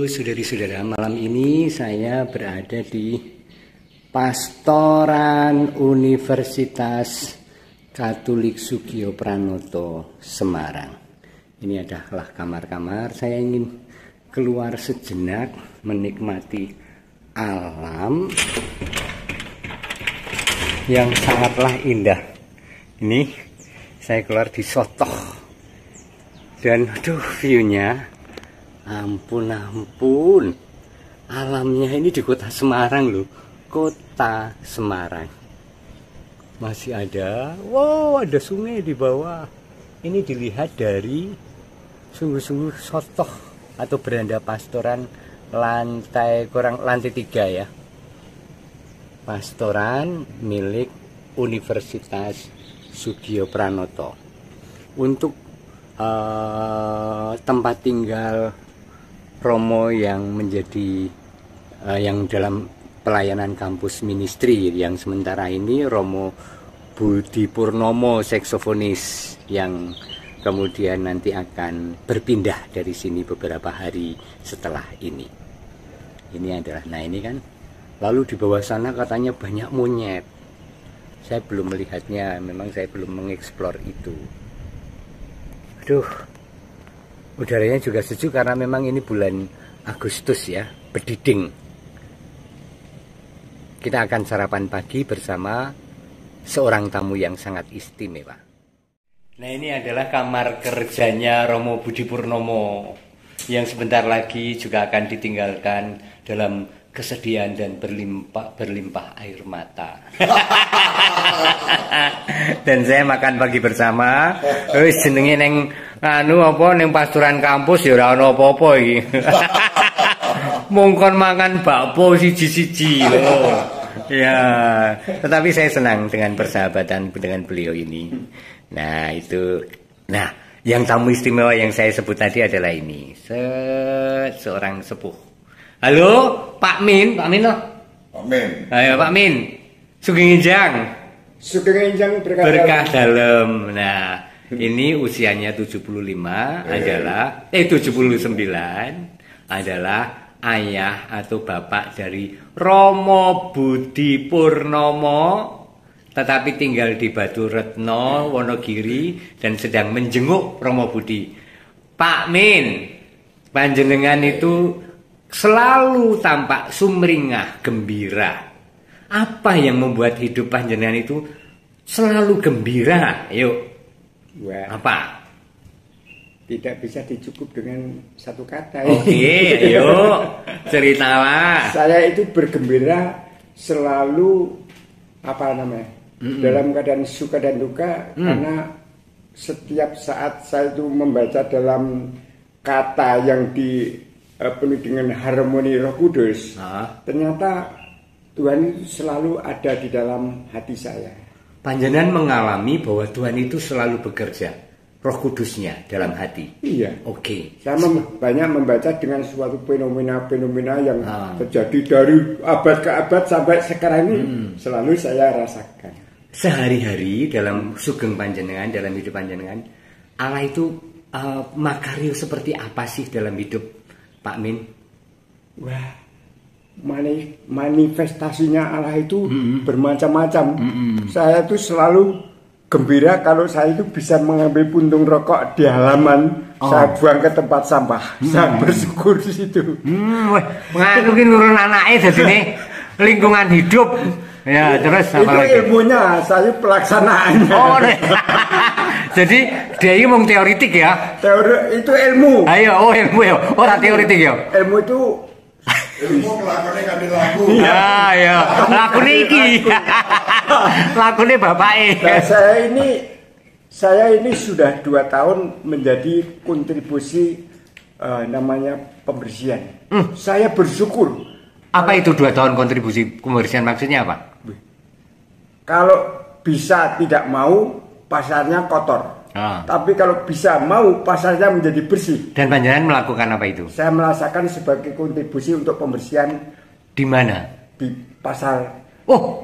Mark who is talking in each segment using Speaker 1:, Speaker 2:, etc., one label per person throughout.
Speaker 1: Halo saudari-saudara, malam ini saya berada di Pastoran Universitas Katolik Sugio Pranoto, Semarang. Ini adalah kamar-kamar. Saya ingin keluar sejenak menikmati alam yang sangatlah indah. Ini saya keluar di Sotoh dan aduh, view-nya ampun, alamnya ini di kota Semarang loh, kota Semarang. Masih ada, wow, ada sungai di bawah. Ini dilihat dari sungguh-sungguh Sotoh atau beranda pastoran lantai 3 ya. Pastoran milik Universitas Sugio Pranoto. Untuk tempat tinggal Romo yang menjadi yang dalam pelayanan kampus ministry, yang sementara ini Romo Budi Purnomo, saksofonis, yang kemudian nanti akan berpindah dari sini beberapa hari setelah ini. Ini adalah, nah ini kan, lalu di bawah sana katanya banyak monyet. Saya belum melihatnya, memang saya belum mengeksplor itu. Aduh, udaranya juga sejuk karena memang ini bulan Agustus ya, berdiding. Kita akan sarapan pagi bersama seorang tamu yang sangat istimewa. Nah, ini adalah kamar kerjanya Romo Budi Purnomo yang sebentar lagi juga akan ditinggalkan dalam kesedihan dan berlimpah air mata. Dan saya makan pagi bersama. Wis jenenge neng neng pastoran kampus ya ora ono apa-apa iki. Mungkon makan bakpo siji-siji loh. Ya, tetapi saya senang dengan persahabatan dengan beliau ini. Nah, itu. Nah, yang tamu istimewa yang saya sebut tadi adalah ini. Seorang sepuh. Halo, Pak Min loh.
Speaker 2: Pak Min.
Speaker 1: Ayo Pak Min. Sugeng Enjang.
Speaker 2: Sugeng Enjang
Speaker 1: berkah dalam. Nah, ini usianya 75 adalah 79 adalah ayah atau bapak dari Romo Budi Purnomo, tetapi tinggal di Batu Retno, Wonogiri, dan sedang menjenguk Romo Budi. Pak Min, panjenengan itu selalu tampak sumringah, gembira. Apa yang membuat hidup panjenengan itu selalu gembira? Yuk.
Speaker 2: Wah,
Speaker 1: apa?
Speaker 2: Tidak bisa dicukup dengan satu kata.
Speaker 1: Oke, ayo ceritalah.
Speaker 2: Saya itu bergembira selalu dalam keadaan suka dan duka, karena setiap saat saya itu membaca dalam kata yang penuh dengan harmoni Roh Kudus. Ternyata Tuhan selalu ada di dalam hati saya.
Speaker 1: Panjenengan mengalami bahwa Tuhan itu selalu bekerja, Roh Kudusnya dalam hati.
Speaker 2: Iya.
Speaker 1: Oke.
Speaker 2: Saya banyak membaca dengan suatu fenomena-fenomena yang terjadi dari abad ke abad sampai sekarang ini, selalu saya rasakan. Sehari-hari
Speaker 1: dalam sugeng panjenengan, dalam hidup panjenengan, Allah itu makarya seperti apa sih dalam hidup Pak Min?
Speaker 2: Wah, manifestasinya Allah itu bermacam-macam. Saya itu selalu gembira kalau saya itu bisa mengambil puntung rokok di halaman, saya buang ke tempat sampah. Saya bersyukur di situ.
Speaker 1: Nganu ki nurun anake dadine lingkungan hidup. Ya, terus apa lagi?
Speaker 2: Itu ilmunya, saya pelaksanaannya.
Speaker 1: Oh, jadi dia ini mau teoritik ya?
Speaker 2: Teori itu ilmu.
Speaker 1: Ayo, ilmu ya. Ora teoritik ya.
Speaker 2: Ilmu itu
Speaker 3: lakone kanthi lagu.
Speaker 1: Ah, ya. Lakune iki. Lakune bapake.
Speaker 2: Nah, saya ini sudah 2 tahun menjadi kontribusi namanya pembersihan. Saya bersyukur.
Speaker 1: Apa itu 2 tahun kontribusi pembersihan, maksudnya apa?
Speaker 2: Kalau bisa tidak mau, pasarnya kotor. Tapi kalau bisa mau, pasarnya menjadi bersih.
Speaker 1: Dan panjenengan melakukan apa itu?
Speaker 2: Saya merasakan sebagai kontribusi untuk pembersihan.
Speaker 1: Di mana?
Speaker 2: Di pasar.
Speaker 1: Oh,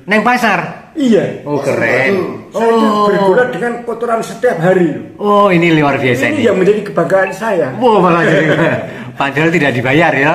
Speaker 1: neng pasar?
Speaker 2: Iya.
Speaker 1: Oh, keren.
Speaker 2: Saya itu bergulat dengan kotoran setiap hari.
Speaker 1: Oh, ini luar biasa
Speaker 2: ini yang menjadi kebanggaan saya.
Speaker 1: Wow, malah jadi. Padahal tidak dibayar ya.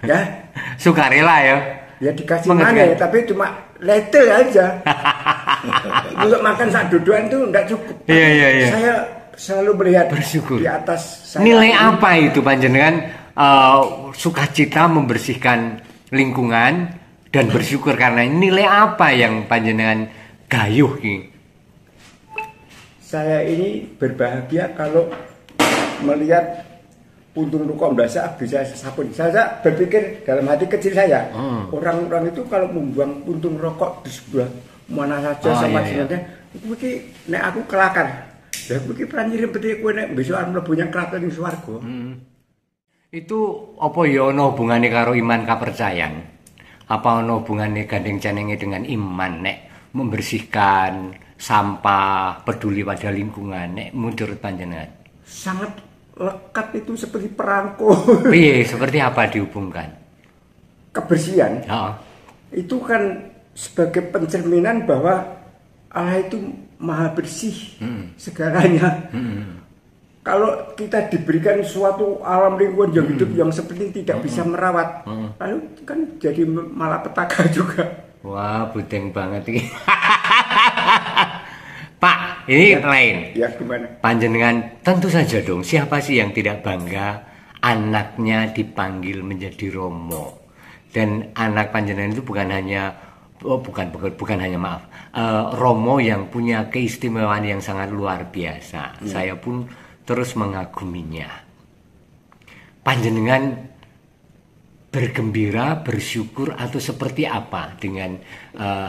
Speaker 2: Ya,
Speaker 1: Sukarela ya.
Speaker 2: ya dikasih mana ya, tapi cuma letel aja. Untuk makan sak duduan itu enggak cukup.
Speaker 1: Iya.
Speaker 2: Saya selalu melihat
Speaker 1: bersyukur.
Speaker 2: Di atas saya.
Speaker 1: Nilai apa itu panjenengan sukacita membersihkan lingkungan dan bersyukur karena nilai apa yang panjenengan gayuh ini?
Speaker 2: Saya ini berbahagia kalau melihat puntung rokok basah bisa sabun. Saya berpikir dalam hati kecil saya, orang-orang itu kalau membuang puntung rokok di sebelah mana saja sama sebenarnya, iki nek aku kelakar. Ya iki pranyirim peti kowe nek besok arep mlebu nyang kraton ing swarga.
Speaker 1: Itu apa ya ana hubungane karo iman kapercayan? Apa ana hubungane gandeng jenenge dengan iman nek membersihkan sampah, peduli pada lingkungan nek menurut panjenengan?
Speaker 2: Sangat lekat, itu seperti perangko.
Speaker 1: Piye, seperti apa dihubungkan?
Speaker 2: Kebersihan. Itu kan sebagai pencerminan bahwa Allah itu maha bersih segalanya. Kalau kita diberikan suatu alam lingkungan yang hidup yang seperti tidak bisa merawat, lalu kan jadi malapetaka juga.
Speaker 1: Wah, budeng banget ini. Pak, ini lain.
Speaker 2: Ya, gimana?
Speaker 1: Panjenengan tentu saja dong, siapa sih yang tidak bangga anaknya dipanggil menjadi Romo? Dan anak panjenengan itu bukan hanya Romo yang punya keistimewaan yang sangat luar biasa. Saya pun terus mengaguminya. Panjenengan bergembira, bersyukur atau seperti apa dengan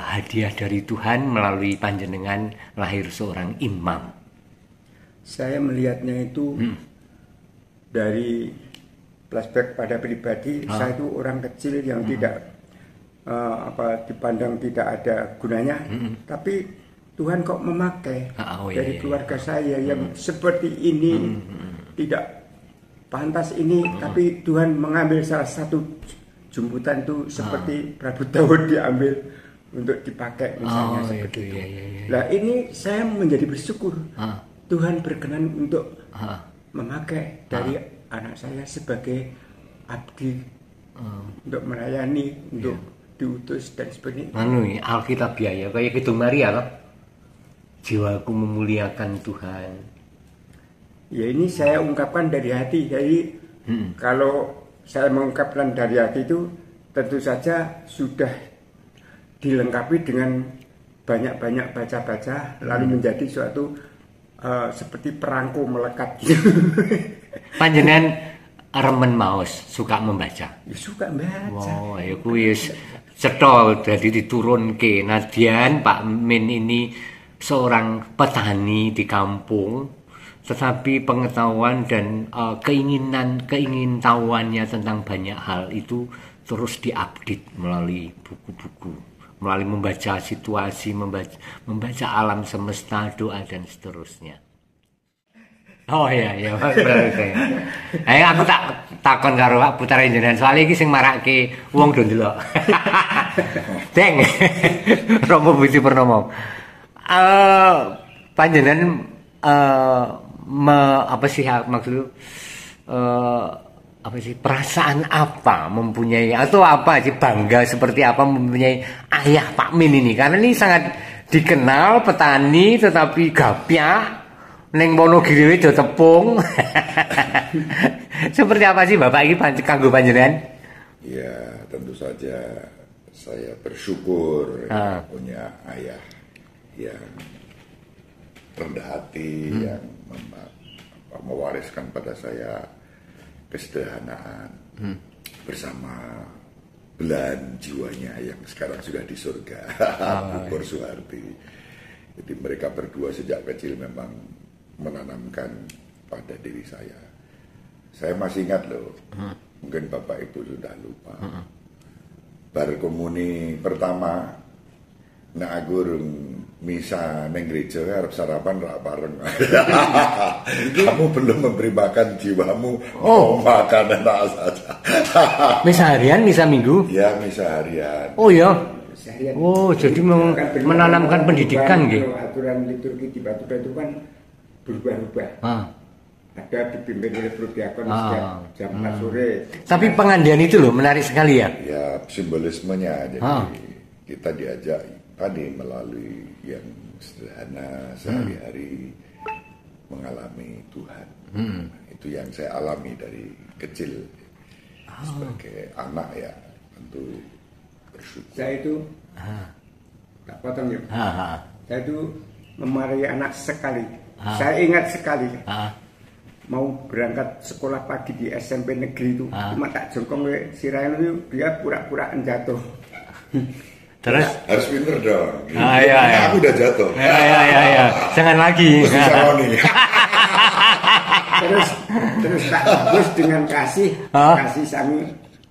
Speaker 1: hadiah dari Tuhan melalui panjenengan lahir seorang imam?
Speaker 2: Saya melihatnya itu dari flashback pada pribadi. Saya itu orang kecil yang tidak dipandang tidak ada gunanya, tapi Tuhan kok memakai dari keluarga saya yang seperti ini tidak pantas ini, tapi Tuhan mengambil salah satu jemputan itu seperti Prabu Daud diambil untuk dipakai misalnya seperti itu. Nah ini saya menjadi bersyukur Tuhan berkenan untuk memakai dari anak saya sebagai abdi untuk melayani, untuk diutus dan sebagainya.
Speaker 1: Alkitab ya kayak Kidung Maria loh. Jiwaku memuliakan Tuhan.
Speaker 2: Ya ini saya ungkapkan dari hati. Jadi kalau saya mengungkapkan dari hati itu tentu saja sudah dilengkapi dengan banyak-banyak baca-baca lalu menjadi suatu seperti perangko melekat.
Speaker 1: Panjenengan remen maos, suka membaca.
Speaker 2: Ya, suka membaca.
Speaker 1: Wow, ya kuwi cetha dadi diturunke. Nadian Pak Min ini seorang petani di kampung, tetapi pengetahuan dan keingintahuannya tentang banyak hal itu terus diupdate melalui buku-buku, melalui membaca situasi, membaca alam semesta, doa dan seterusnya. Oh iya, berarti. Ayo aku takon karo Pak Putra jenengan soalnya iki sing marake wong do ndelok. Deng. Romo Budi Purnomo. Panjenengan apa sih maksud apa sih perasaan apa mempunyai atau apa sih bangga seperti apa mempunyai ayah Pak Min ini, karena ini sangat dikenal petani tetapi gapyak neng Wonogiri do tepung. Seperti apa sih Bapak ini kanggo panjenengan?
Speaker 3: Ya tentu saja saya bersyukur punya ayah yang rendah hati, yang mewariskan pada saya kesederhanaan bersama belahan jiwanya yang sekarang sudah di surga, Bu Suharti. Jadi mereka berdua sejak kecil memang menanamkan pada diri saya. Saya masih ingat loh, mungkin Bapak Ibu sudah lupa. Bar komuni pertama, nak agurung misa neng gereja harap sarapan rak bareng. Kamu belum memberi makan jiwamu, makan enak saja.
Speaker 1: Misa harian, misa minggu?
Speaker 3: Ya, misa harian.
Speaker 1: Oh ya. Oh, jadi menanamkan pendidikan gitu.
Speaker 2: Aturan liturgi di Batu Batu kan berubah-ubah. ada dipimpin oleh Bro Diakon setiap jam 4 sore.
Speaker 1: Tapi pengandian itu loh menarik sekali ya.
Speaker 3: Ya simbolismenya, jadi kita diajak tadi melalui yang sederhana sehari-hari mengalami Tuhan. Itu yang saya alami dari kecil sebagai anak ya, tentu bersyukur.
Speaker 2: Saya itu tak potong ya. Saya itu memarahi anak sekali. Saya ingat sekali. Mau berangkat sekolah pagi di SMP negeri itu, cuma tak jongkong sirain itu dia pura-pura jatuh.
Speaker 3: Terus harus pinter dong.
Speaker 1: Iya.
Speaker 3: Aku udah jatuh.
Speaker 1: Iya. Jangan lagi.
Speaker 2: terus tak bus dengan kasih sami.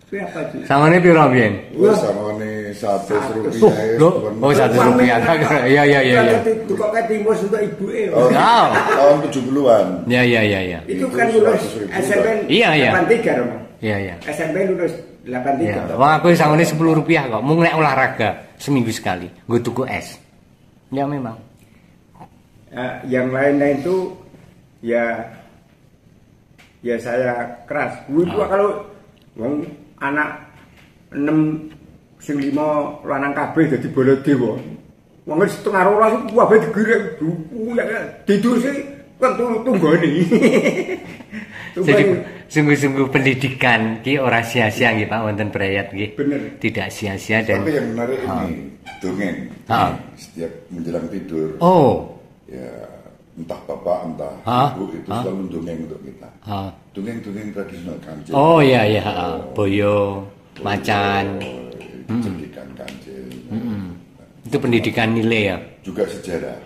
Speaker 2: Berapa itu?
Speaker 1: Sangane piro mbiyen?
Speaker 3: Wis sangane Rp100.
Speaker 1: Oh, Rp100. Iya.
Speaker 2: Kok ketimbus untuk ibuke.
Speaker 3: Tahun 70-an.
Speaker 1: Iya.
Speaker 2: Itu kan lulus SMP 83 Romo.
Speaker 1: Iya.
Speaker 2: SMP lulus 83.
Speaker 1: Wah, aku sangane Rp10 kok. Mung nek olahraga seminggu sekali. Nggo tuku es. Ya memang.
Speaker 2: Yang lainnya itu ya saya keras. Gua kalau anak 6 sing 5 lanang kabeh dadi bala dewa. Wong wis setengah rolas kabeh digirek tidur sih kan tunggone.
Speaker 1: Sungguh-sungguh pendidikan ki ora sia-sia nggih Pak wonten Brayat nggih.
Speaker 2: Bener.
Speaker 1: Tidak sia-sia dan
Speaker 3: tapi yang menarik ini dongeng. Setiap menjelang tidur. Ya entah bapak entah ibu itu selalu dongeng untuk kita. Dongeng tradisional Kancil.
Speaker 1: Oh iya. Boyo, macan.
Speaker 3: Pendidikan Kancil.
Speaker 1: Itu pendidikan nilai ya.
Speaker 3: Juga sejarah.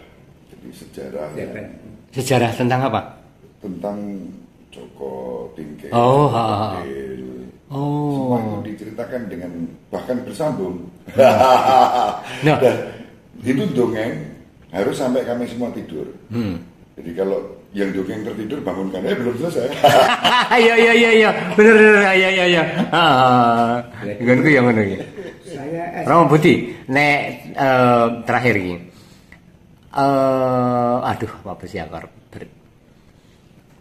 Speaker 3: Jadi sejarah.
Speaker 1: Sejarah tentang apa?
Speaker 3: Tentang Joko Tingkir.
Speaker 1: Semua
Speaker 3: itu diceritakan dengan bahkan bersambung. Dan itu dongeng harus sampai kami semua tidur. Jadi kalau yang dongeng tertidur bangunkan, belum selesai.
Speaker 1: Iya. Bener. Iya. Nggonku ya ngono iki. Saya Romo Budi, nek terakhir iki. Apa sih akar?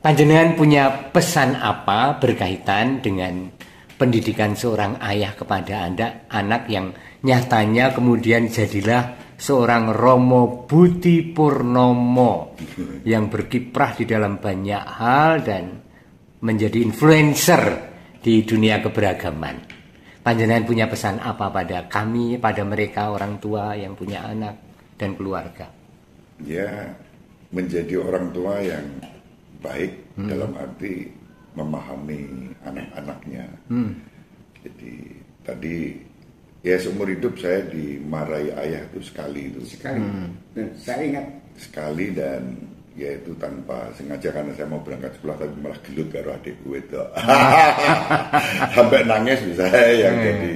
Speaker 1: Panjenengan punya pesan apa berkaitan dengan pendidikan seorang ayah kepada anak yang nyatanya kemudian jadilah seorang Romo Budi Purnomo yang berkiprah di dalam banyak hal dan menjadi influencer di dunia keberagaman. Panjenengan punya pesan apa pada kami, pada mereka orang tua yang punya anak dan keluarga?
Speaker 3: Ya, menjadi orang tua yang baik dalam arti memahami anak-anaknya. Jadi tadi ya seumur hidup saya dimarahi ayah itu sekali.
Speaker 2: Dan saya ingat
Speaker 3: sekali dan ya itu tanpa sengaja karena saya mau berangkat sekolah tapi malah gelut karo adikku itu. Sampai nangis bisa yang jadi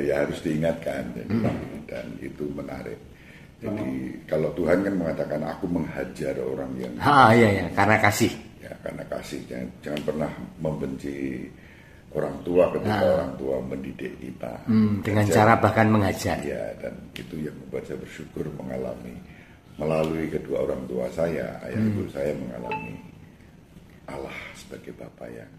Speaker 3: ya harus diingatkan dan itu menarik. Jadi kalau Tuhan kan mengatakan aku menghajar orang yang
Speaker 1: iya karena kasih.
Speaker 3: Ya karena kasih, jangan pernah membenci orang tua ketika orang tua mendidik kita
Speaker 1: dengan cara bahkan mengajar.
Speaker 3: Ya, dan itu yang membuat saya bersyukur mengalami melalui kedua orang tua saya, ayah ibu saya mengalami Allah sebagai Bapa yang